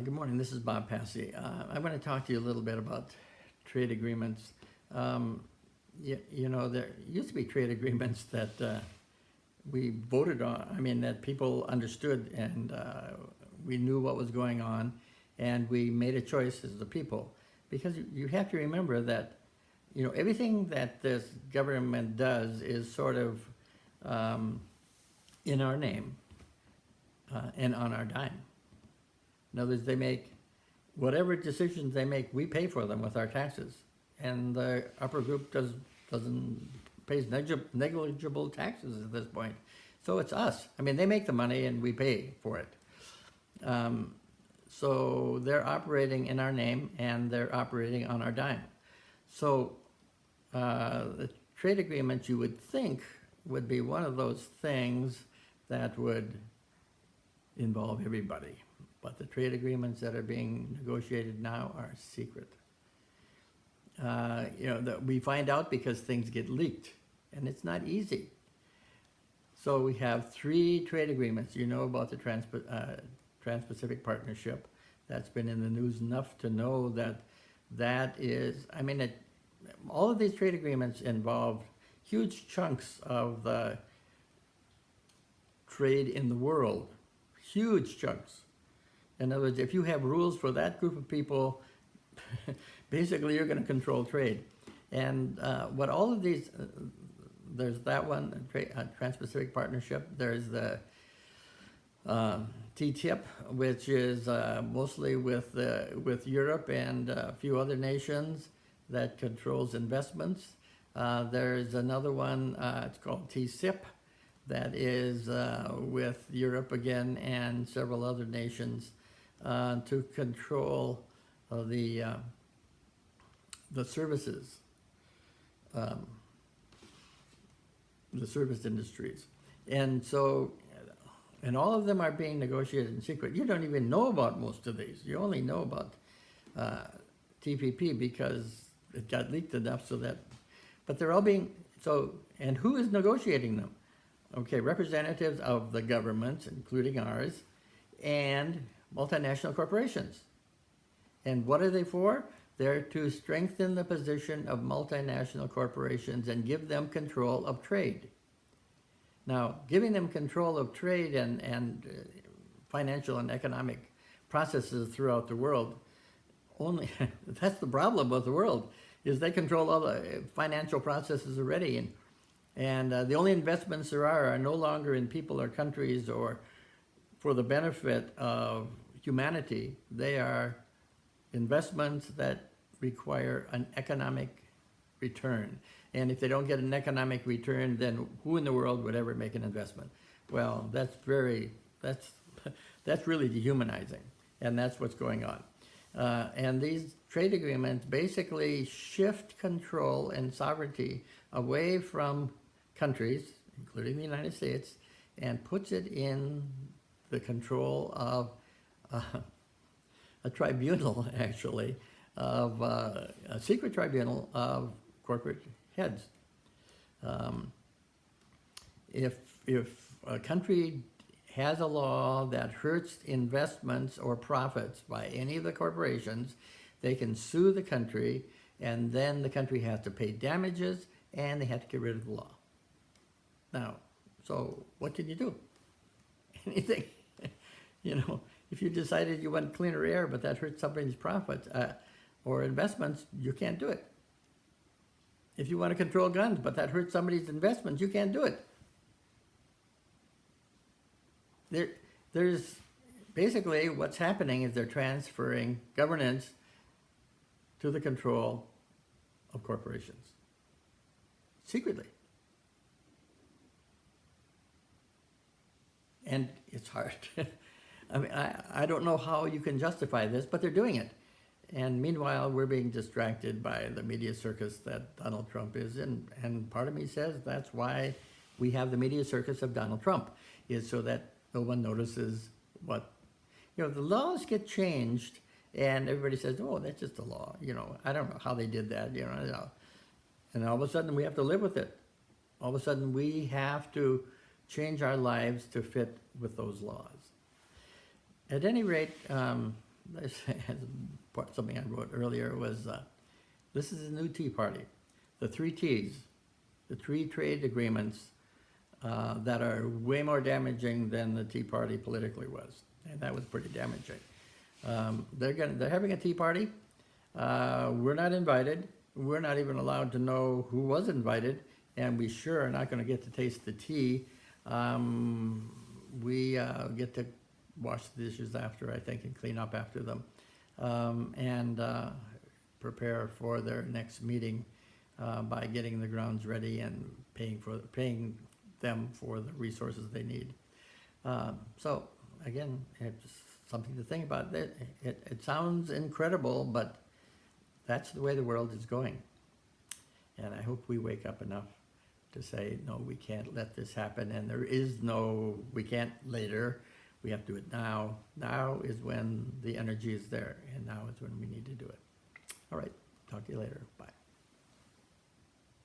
Good morning. This is Bob Passy. I'm going to talk to you a little bit about trade agreements. There used to be trade agreements that we voted on. I mean, that people understood and we knew what was going on, and we made a choice as the people. Because you have to remember that, everything that this government does is sort of in our name and on our dime. In other words, they make whatever decisions they make, we pay for them with our taxes, and the upper group pays negligible taxes at this point. So it's us. I mean, they make the money and we pay for it. So they're operating in our name and they're operating on our dime. So the trade agreement, you would think, would be one of those things that would involve everybody. But the trade agreements that are being negotiated now are secret. That we find out because things get leaked, and it's not easy. So we have 3 trade agreements. You know about the Trans-Pacific Partnership. That's been in the news enough to know that is, all of these trade agreements involve huge chunks of the trade in the world, huge chunks. In other words, if you have rules for that group of people, basically you're going to control trade. And what all of these, there's that one, Trans-Pacific Partnership. There's the TTIP, which is mostly with Europe and a few other nations that controls investments. There's another one, it's called TCIP, that is with Europe again and several other nations to control the services, the service industries. And so, and all of them are being negotiated in secret. You don't even know about most of these. You only know about TPP because it got leaked enough so that, but they're all being, and who is negotiating them? Okay, representatives of the governments, including ours, and multinational corporations. And what are they for? They're to strengthen the position of multinational corporations and give them control of trade. Now, giving them control of trade and financial and economic processes throughout the world, that's the problem with the world, is they control all the financial processes already. And the only investments there are no longer in people or countries or for the benefit of humanity. They are investments that require an economic return. And if they don't get an economic return, then who in the world would ever make an investment? Well, that's really dehumanizing, and that's what's going on. And these trade agreements basically shift control and sovereignty away from countries, including the United States, and puts it in the control of a tribunal, actually, of a secret tribunal of corporate heads. If a country has a law that hurts investments or profits by any of the corporations, they can sue the country, and then the country has to pay damages, and they have to get rid of the law. Now, so what can you do? Anything. If you decided you want cleaner air, but that hurts somebody's profits or investments, you can't do it. If you want to control guns, but that hurts somebody's investments, you can't do it. There's basically what's happening is they're transferring governance to the control of corporations secretly. And it's hard. I don't know how you can justify this, but they're doing it. And meanwhile, we're being distracted by the media circus that Donald Trump is in. And part of me says that's why we have the media circus of Donald Trump, is so that no one notices what, the laws get changed and everybody says, oh, that's just a law. I don't know how they did that, And all of a sudden we have to live with it. All of a sudden we have to change our lives to fit with those laws. At any rate, this something I wrote earlier was, this is a new Tea Party. The three Ts, the three trade agreements that are way more damaging than the Tea Party politically was, and that was pretty damaging. They're having a tea party. We're not invited. We're not even allowed to know who was invited, and we sure are not going to get to taste the tea. We get to wash the dishes after, I think, and clean up after them, and prepare for their next meeting by getting the grounds ready and paying them for the resources they need. So again, it's something to think about. It sounds incredible, but that's the way the world is going. And I hope we wake up enough to say, no, we can't let this happen, and there is no, we can't later, we have to do it now. Now is when the energy is there, and now is when we need to do it. All right, talk to you later. Bye.